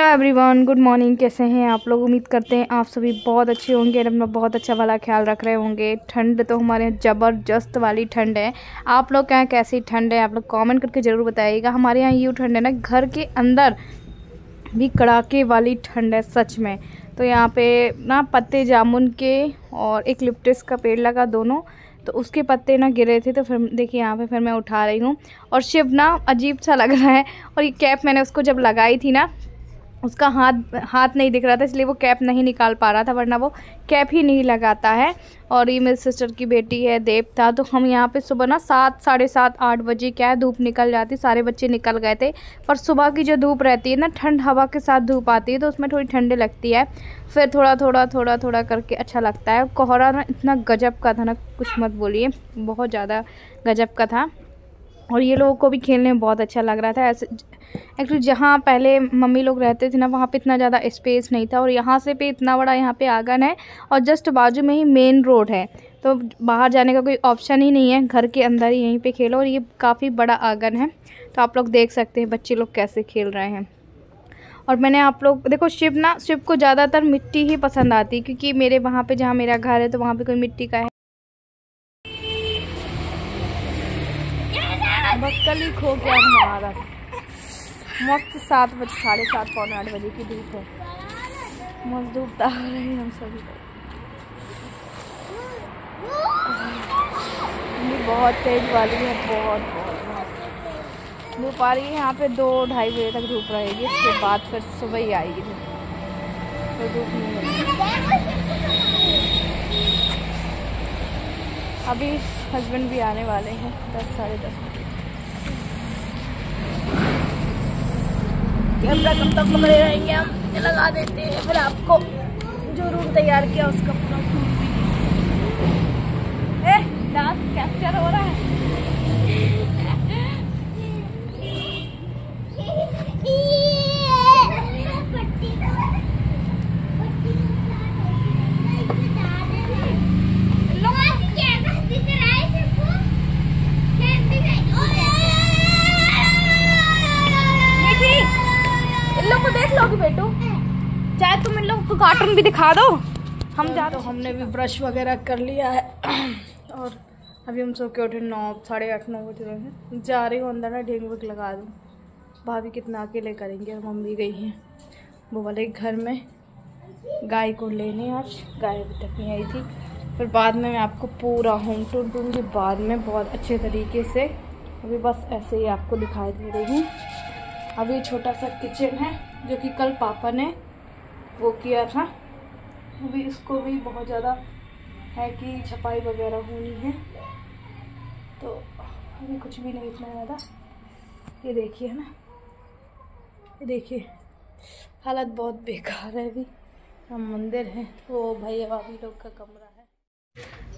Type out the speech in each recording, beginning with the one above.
Everyone, good morning. कैसे हैं आप लोग? उम्मीद करते हैं आप सभी बहुत अच्छे होंगे और अपना बहुत अच्छा वाला ख्याल रख रहे होंगे। ठंड तो हमारे यहाँ ज़बरदस्त वाली ठंड है। आप लोग के यहाँ कैसी ठंड है आप लोग कमेंट करके ज़रूर बताइएगा। हमारे यहाँ यूँ ठंड है ना, घर के अंदर भी कड़ाके वाली ठंड है सच में। तो यहाँ पे ना पत्ते जामुन के और एक लिप्टिस का पेड़ लगा दोनों, तो उसके पत्ते ना गिरे थे, तो फिर देखिए यहाँ पे फिर मैं उठा रही हूँ। और शिव ना अजीब सा लग रहा है। और ये कैप मैंने उसको जब लगाई थी ना, उसका हाथ नहीं दिख रहा था, इसलिए वो कैप नहीं निकाल पा रहा था, वरना वो कैप ही नहीं लगाता है। और ये मेरी सिस्टर की बेटी है देवता। तो हम यहाँ पे सुबह ना 7, साढ़े 7, 8 बजे क्या है धूप निकल जाती, सारे बच्चे निकल गए थे। पर सुबह की जो धूप रहती है ना, ठंड हवा के साथ धूप आती है, तो उसमें थोड़ी ठंडी लगती है। फिर थोड़ा करके अच्छा लगता है। कोहरा ना इतना गजब का था ना, कुछ मत बोलिए, बहुत ज़्यादा गजब का था। और ये लोगों को भी खेलने में बहुत अच्छा लग रहा था। ऐसे एक्चुअली जहाँ पहले मम्मी लोग रहते थे ना, वहाँ पे इतना ज़्यादा स्पेस नहीं था, और यहाँ से पे इतना बड़ा यहाँ पे आंगन है, और जस्ट बाजू में ही मेन रोड है, तो बाहर जाने का कोई ऑप्शन ही नहीं है। घर के अंदर ही यहीं पे खेलो। और ये काफ़ी बड़ा आंगन है, तो आप लोग देख सकते हैं बच्चे लोग कैसे खेल रहे हैं। और मैंने आप लोग देखो, शिव को ज़्यादातर मिट्टी ही पसंद आती है, क्योंकि मेरे वहाँ पर जहाँ मेरा घर है तो वहाँ पर कोई मिट्टी का है। कल ही खो गया हमारा मस्त 7 बजे, साढ़े 7, पौने 8 बजे की धूप है। मस्त धूप डाल रहे हैं हम सभी। बहुत तेज वाली है, बहुत धूप आ रही है। यहाँ पे 2-2:30 बजे तक धूप रहेगी, उसके बाद फिर सुबह ही आएगी धूप, तो धूप नहीं मिलेगी। अभी हस्बैंड भी आने वाले हैं 10, साढ़े 10 बजे। कैमरा कब तक पकड़े रहेंगे, हम लगा देते हैं, फिर आपको जो रूम तैयार किया उसका पूरा डांस कैप्चर हो रहा है। बेटू चाहे तुम इन लोगों को कार्टून भी दिखा दो। हम तो हमने भी ब्रश वगैरह कर लिया है, और अभी हम सो के उठे 9, साढ़े 8, 9 बज रहे हैं। जा रही हूँ अंदर ना, ढेंग वग लगा दूँ। भाभी कितना अकेले करेंगे, और मम्मी गई हैं वो वाले घर में गाय को लेने। आज गाय अभी तक नहीं आई थी। फिर बाद में मैं आपको पूरा होम टूर दूँगी बाद में, बहुत अच्छे तरीके से। अभी बस ऐसे ही आपको दिखाई दे रही हूँ। अभी छोटा सा किचन है, जो कि कल पापा ने वो किया था। अभी इसको भी बहुत ज़्यादा है कि छपाई वगैरह होनी है, तो अभी कुछ भी नहीं इतना ज़्यादा। ये देखिए ना, ये देखिए हालत बहुत बेकार है। अभी हम मंदिर है, वो भैया भाभी लोग का कमरा है।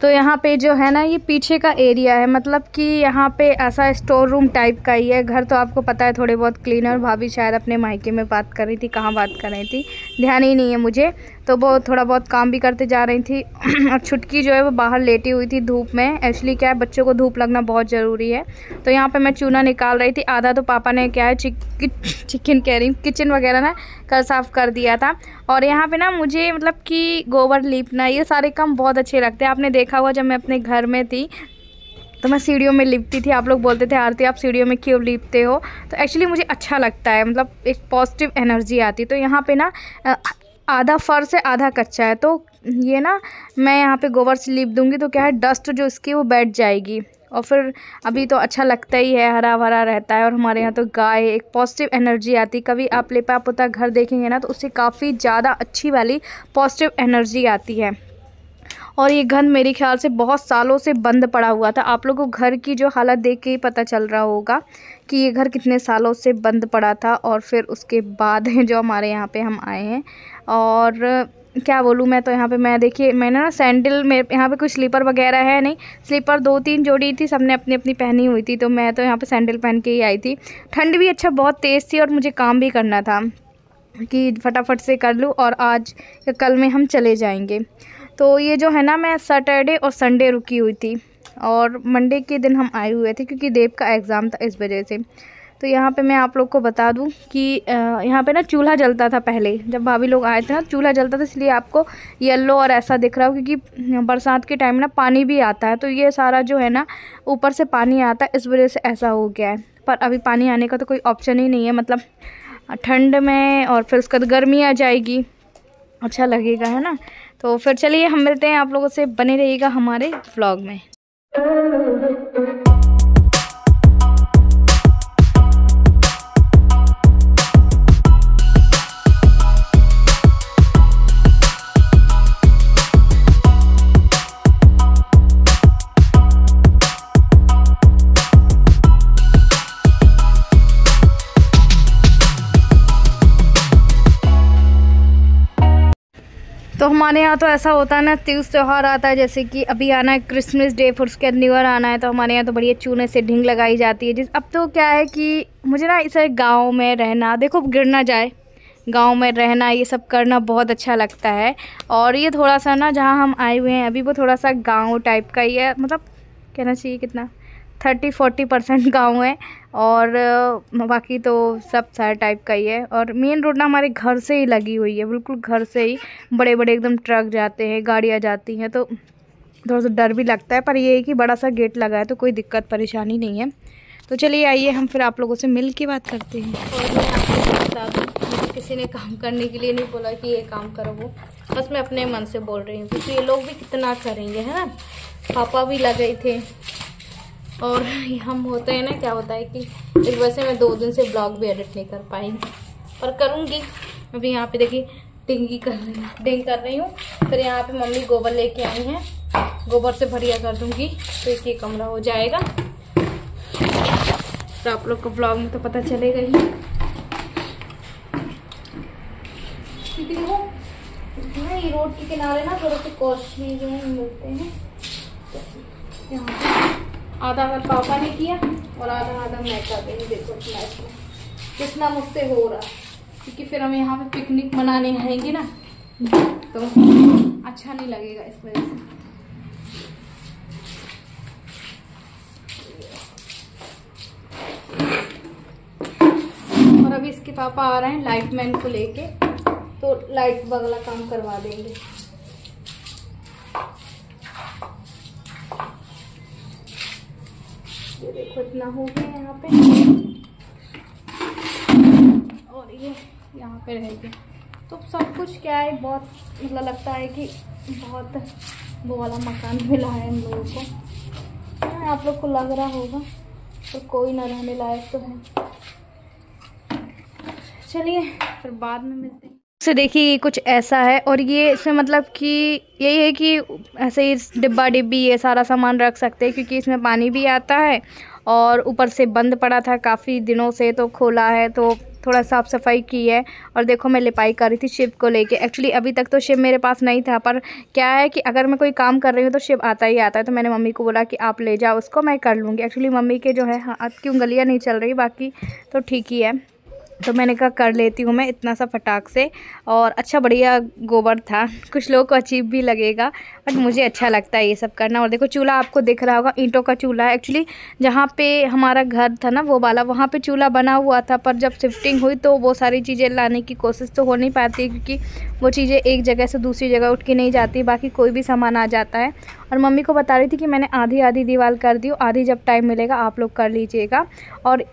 तो यहाँ पे जो है ना, ये पीछे का एरिया है, मतलब कि यहाँ पे ऐसा स्टोर रूम टाइप का ही है। घर तो आपको पता है थोड़े बहुत क्लीन है। और भाभी शायद अपने मायके में बात कर रही थी, कहाँ बात कर रही थी ध्यान ही नहीं है मुझे, तो वो थोड़ा बहुत काम भी करते जा रही थी। और छुटकी जो है वो बाहर लेटी हुई थी धूप में। एक्चुअली क्या है, बच्चों को धूप लगना बहुत ज़रूरी है। तो यहाँ पे मैं चूना निकाल रही थी। आधा तो पापा ने क्या है चिकन कह रही हूँ, किचन वगैरह ना कल साफ़ कर दिया था। और यहाँ पे ना मुझे मतलब कि गोबर लीपना, ये सारे काम बहुत अच्छे लगते हैं। आपने देखा हुआ, जब मैं अपने घर में थी तो मैं सीढ़ियों में लिपती थी। आप लोग बोलते थे आरती आप सीढ़ियों में क्यों लिपते हो, तो एक्चुअली मुझे अच्छा लगता है, मतलब एक पॉजिटिव एनर्जी आती। तो यहाँ पे ना आधा फर्श है, आधा कच्चा है, तो ये ना मैं यहाँ पे गोबर से लीप दूँगी, तो क्या है डस्ट जो इसकी वो बैठ जाएगी। और फिर अभी तो अच्छा लगता ही है, हरा भरा रहता है। और हमारे यहाँ तो गाय, एक पॉजिटिव एनर्जी आती। कभी आप लेपा पोता घर देखेंगे ना, तो उससे काफ़ी ज़्यादा अच्छी वाली पॉजिटिव एनर्जी आती है। और ये घर मेरे ख्याल से बहुत सालों से बंद पड़ा हुआ था। आप लोगों को घर की जो हालत देख के ही पता चल रहा होगा कि ये घर कितने सालों से बंद पड़ा था। और फिर उसके बाद जो हमारे यहाँ पे हम आए हैं। और क्या बोलूँ मैं, तो यहाँ पे मैं देखिए, मैंने ना सैंडल में यहाँ पे कुछ स्लीपर वगैरह है नहीं, स्लीपर 2-3 जोड़ी थी, सबने अपनी अपनी पहनी हुई थी, तो मैं तो यहाँ पे सैंडल पहन के ही आई थी। ठंड भी अच्छा बहुत तेज़ थी, और मुझे काम भी करना था कि फटाफट से कर लूँ, और आज या कल में हम चले जाएंगे। तो ये जो है ना, मैं सैटरडे और संडे रुकी हुई थी, और मंडे के दिन हम आए हुए थे, क्योंकि देव का एग्ज़ाम था इस वजह से। तो यहाँ पे मैं आप लोग को बता दूँ कि यहाँ पे ना चूल्हा जलता था पहले, जब भाभी लोग आए थे ना चूल्हा जलता था, इसलिए आपको येलो और ऐसा दिख रहा हो, क्योंकि बरसात के टाइम ना पानी भी आता है, तो ये सारा जो है ना ऊपर से पानी आता है, इस वजह से ऐसा हो गया है। पर अभी पानी आने का तो कोई ऑप्शन ही नहीं है, मतलब ठंड में और फिर उसके बाद गर्मी आ जाएगी, अच्छा लगेगा, है ना। तो फिर चलिए हम मिलते हैं आप लोगों से, बने रहिएगा हमारे व्लॉग में। तो हमारे यहाँ तो ऐसा होता है ना, तीज त्यौहार आता है, जैसे कि अभी आना है क्रिसमस डे, फिर उसके बाद न्यू ईयर आना है, तो हमारे यहाँ तो बढ़िया चूने से ढिंग लगाई जाती है। अब तो क्या है कि मुझे ना इसे गांव में रहना, देखो गिर ना जाए, गांव में रहना ये सब करना बहुत अच्छा लगता है। और ये थोड़ा सा ना जहाँ हम आए हुए हैं अभी वो थोड़ा सा गाँव टाइप का ही है, मतलब कहना चाहिए कितना 30-40% गाँव है और बाकी तो सब शहर टाइप का ही है। और मेन रोड ना हमारे घर से ही लगी हुई है, बिल्कुल घर से ही बड़े बड़े एकदम ट्रक जाते हैं, गाड़ियाँ जाती हैं, तो थोड़ा सा डर भी लगता है। पर ये है कि बड़ा सा गेट लगा है तो कोई दिक्कत परेशानी नहीं है। तो चलिए आइए हम फिर आप लोगों से मिल के बात करते हैं। और मैं आपको बता दूँ, मुझे किसी ने काम करने के लिए नहीं बोला कि ये काम करो वो, बस मैं अपने मन से बोल रही हूँ, क्योंकि ये लोग भी कितना करेंगे, है ना। पापा भी लगे थे और हम होते हैं ना, क्या होता है कि इस वजह से मैं 2 दिन से ब्लॉग भी एडिट नहीं कर पाई, पर करूँगी। अभी यहाँ पे देखिए डिंग कर रही हूँ। फिर यहाँ पे मम्मी गोबर लेके आई हैं, गोबर से भरिया कर दूँगी तो एक ही कमरा हो जाएगा। तो आप लोग को ब्लॉग में तो पता चलेगा ही। ये रोड के किनारे ना थोड़े से कॉस्टली जो है मिलते हैं। यहाँ आधा मैं पापा ने किया और आधा मैं कर रही हूँ। देखो इसमें कितना मुझसे हो रहा, क्योंकि फिर हम यहाँ पे पिकनिक मनाने आएंगे ना तो अच्छा नहीं लगेगा इस वजह से। और अभी इसके पापा आ रहे हैं लाइट मैन को लेके, तो लाइट वाला काम करवा देंगे। ये देखो इतना हो गया यहाँ पे, और ये यहाँ पे रहेगी। तो सब कुछ क्या है, बहुत मतलब लगता है कि बहुत वो वाला मकान मिला है हम लोगों को। आप लोग को लग रहा होगा तो कोई ना रहने लायक तो है। चलिए फिर बाद में मिलते हैं। से देखिए कुछ ऐसा है, और ये इसमें मतलब कि यही है कि ऐसे ही डिब्बा डिब्बी ये सारा सामान रख सकते हैं, क्योंकि इसमें पानी भी आता है और ऊपर से बंद पड़ा था काफ़ी दिनों से, तो खोला है तो थोड़ा साफ़ सफाई की है। और देखो मैं लिपाई कर रही थी शिव को लेके। एक्चुअली अभी तक तो शिव मेरे पास नहीं था, पर क्या है कि अगर मैं कोई काम कर रही हूँ तो शिव आता ही आता है। तो मैंने मम्मी को बोला कि आप ले जाओ उसको, मैं कर लूँगी। एक्चुअली मम्मी के जो है हाथ की उंगलियाँ नहीं चल रही, बाकी तो ठीक ही है। तो मैंने कहा कर लेती हूँ मैं इतना सा फटाक से। और अच्छा बढ़िया गोबर था, कुछ लोगों को अजीब भी लगेगा बट मुझे अच्छा लगता है ये सब करना। और देखो चूल्हा आपको दिख रहा होगा, ईंटों का चूल्हा है। एक्चुअली जहाँ पे हमारा घर था ना वो वाला, वहाँ पे चूल्हा बना हुआ था, पर जब शिफ्टिंग हुई तो वो सारी चीज़ें लाने की कोशिश तो हो नहीं पाती, क्योंकि वो चीज़ें एक जगह से दूसरी जगह उठ के नहीं जाती, बाकी कोई भी सामान आ जाता है। और मम्मी को बता रही थी कि मैंने आधी आधी दीवार कर दी, आधी जब टाइम मिलेगा आप लोग कर लीजिएगा। और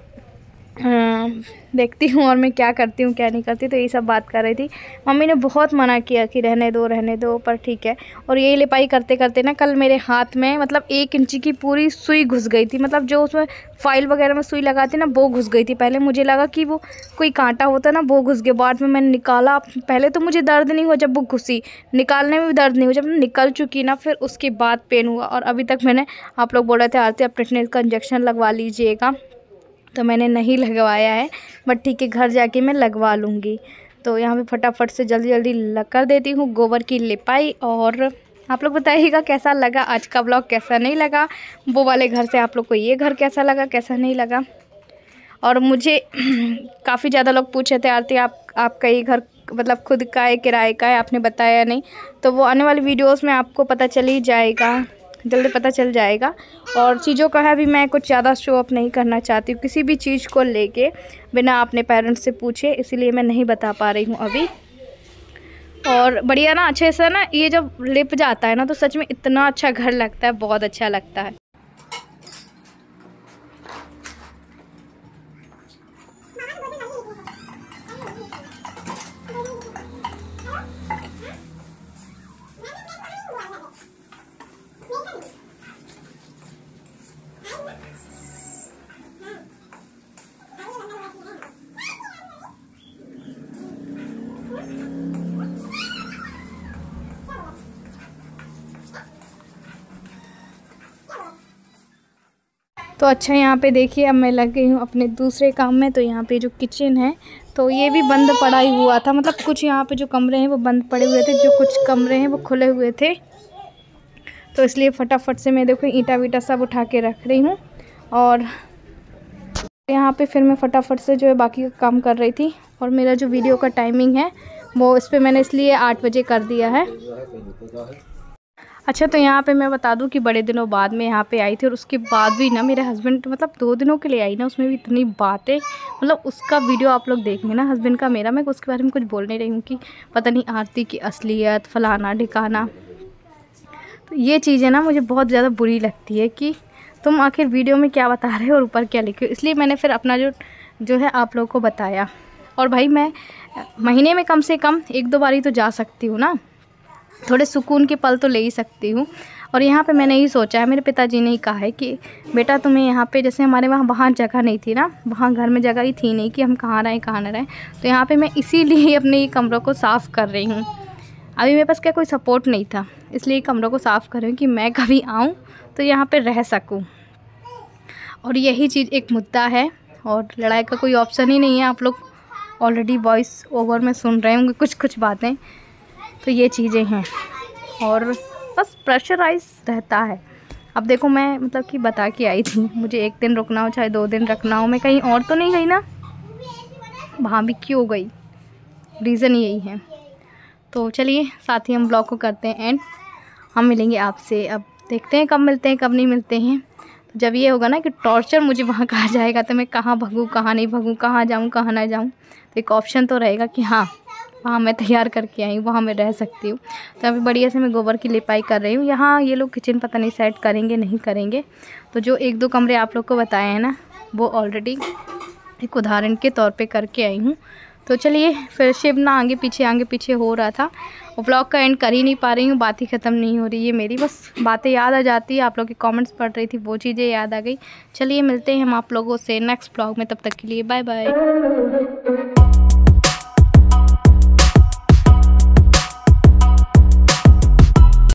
देखती हूँ और मैं क्या करती हूँ क्या नहीं करती, तो ये सब बात कर रही थी। मम्मी ने बहुत मना किया कि रहने दो, पर ठीक है। और यही लिपाई करते करते ना कल मेरे हाथ में मतलब 1 इंची की पूरी सुई घुस गई थी, मतलब जो उसमें फाइल वगैरह में सुई लगाती ना वो घुस गई थी। पहले मुझे लगा कि वो कोई कांटा होता ना, वो घुस गया। बाद में मैंने निकाला, पहले तो मुझे दर्द नहीं हुआ जब वो घुसी, निकालने में भी दर्द नहीं हुआ, जब निकल चुकी ना फिर उसके बाद पेन हुआ। और अभी तक मैंने, आप लोग बोल रहे थे आरती आप टेटनेस का इंजेक्शन लगवा लीजिएगा, तो मैंने नहीं लगवाया है, बट ठीक है घर जाके मैं लगवा लूँगी। तो यहाँ पे फटाफट से जल्दी जल्दी कर देती हूँ गोबर की लिपाई। और आप लोग बताइएगा कैसा लगा आज का ब्लॉग, कैसा नहीं लगा। वो वाले घर से आप लोग को ये घर कैसा लगा, कैसा नहीं लगा। और मुझे काफ़ी ज़्यादा लोग पूछे थे आरती आपका ये घर मतलब खुद का है किराए का है, आपने बताया नहीं। तो वो आने वाली वीडियोस में आपको पता चल ही जाएगा जल्दी पता चल जाएगा। और चीज़ों का है अभी मैं कुछ ज़्यादा शो अप नहीं करना चाहती हूँ किसी भी चीज़ को लेके बिना अपने पेरेंट्स से पूछे, इसीलिए मैं नहीं बता पा रही हूँ अभी। और बढ़िया ना, अच्छे से ना ये जब लिप जाता है ना तो सच में इतना अच्छा घर लगता है, बहुत अच्छा लगता है। तो अच्छा, यहाँ पे देखिए अब मैं लग गई हूँ अपने दूसरे काम में। तो यहाँ पे जो किचन है तो ये भी बंद पड़ा ही हुआ था, मतलब कुछ यहाँ पे जो कमरे हैं वो बंद पड़े हुए थे, जो कुछ कमरे हैं वो खुले हुए थे। तो इसलिए फटाफट से मैं देखो ईंटा वीटा सब उठा के रख रही हूँ। और यहाँ पे फिर मैं फटाफट से जो है बाकी का काम कर रही थी। और मेरा जो वीडियो का टाइमिंग है वो इस पर मैंने इसलिए 8 बजे कर दिया है। अच्छा, तो यहाँ पे मैं बता दूँ कि बड़े दिनों बाद मैं यहाँ पे आई थी और उसके बाद भी ना मेरे हस्बैंड मतलब 2 दिनों के लिए आई ना, उसमें भी इतनी बातें, मतलब उसका वीडियो आप लोग देखेंगे ना हस्बैंड का मेरा, मैं उसके बारे में कुछ बोल नहीं रही हूँ कि पता नहीं आरती की असलियत फलाना ढिकाना। तो ये चीज़ें ना मुझे बहुत ज़्यादा बुरी लगती है कि तुम आखिर वीडियो में क्या बता रहे हो और ऊपर क्या लिखे हो। इसलिए मैंने फिर अपना जो है आप लोगों को बताया। और भाई मैं महीने में कम से कम 1-2 बारी तो जा सकती हूँ ना, थोड़े सुकून के पल तो ले ही सकती हूँ। और यहाँ पे मैंने ही सोचा है, मेरे पिताजी ने ही कहा है कि बेटा तुम्हें यहाँ पे, जैसे हमारे वहाँ जगह नहीं थी ना, वहाँ घर में जगह ही थी नहीं कि हम कहाँ रहें कहाँ ना रहें, तो यहाँ पे मैं इसीलिए अपने ये कमरों को साफ़ कर रही हूँ। अभी मेरे पास क्या कोई सपोर्ट नहीं था, इसलिए कमरों को साफ़ कर रही हूँ कि मैं कभी आऊँ तो यहाँ पर रह सकूँ। और यही चीज़ एक मुद्दा है और लड़ाई का कोई ऑप्शन ही नहीं है। आप लोग ऑलरेडी वॉइस ओवर में सुन रहे होंगे कुछ बातें, तो ये चीज़ें हैं। और बस प्रेशराइज रहता है। अब देखो मैं मतलब कि बता के आई थी, मुझे 1 दिन रुकना हो चाहे 2 दिन रखना हो, मैं कहीं और तो नहीं गई ना, वहाँ भी क्यों गई, रीज़न यही है। तो चलिए साथ ही हम ब्लॉग को करते हैं एंड हम मिलेंगे आपसे, अब देखते हैं कब मिलते हैं कब नहीं मिलते हैं। तो जब ये होगा ना कि टॉर्चर मुझे वहाँ कहा जाएगा तो मैं कहाँ भगूँ कहाँ नहीं भगूँ, कहाँ जाऊँ कहाँ ना जाऊँ, तो एक ऑप्शन तो रहेगा कि हाँ वहाँ मैं तैयार करके आई हूँ, वहाँ मैं रह सकती हूँ। तो अभी बढ़िया से मैं गोबर की लिपाई कर रही हूँ। यहाँ ये लोग किचन पता नहीं सेट करेंगे नहीं करेंगे, तो जो 1-2 कमरे आप लोग को बताए हैं ना वो ऑलरेडी एक उदाहरण के तौर पे करके आई हूँ। तो चलिए फिर शिव ना आगे पीछे हो रहा था और ब्लॉग का एंड कर ही नहीं पा रही हूँ, बात ही ख़त्म नहीं हो रही है मेरी, बस बातें याद आ जाती है, आप लोग के कमेंट्स पढ़ रही थी वो चीज़ें याद आ गई। चलिए मिलते हैं हम आप लोगों से नेक्स्ट ब्लॉग में, तब तक के लिए बाय बाय।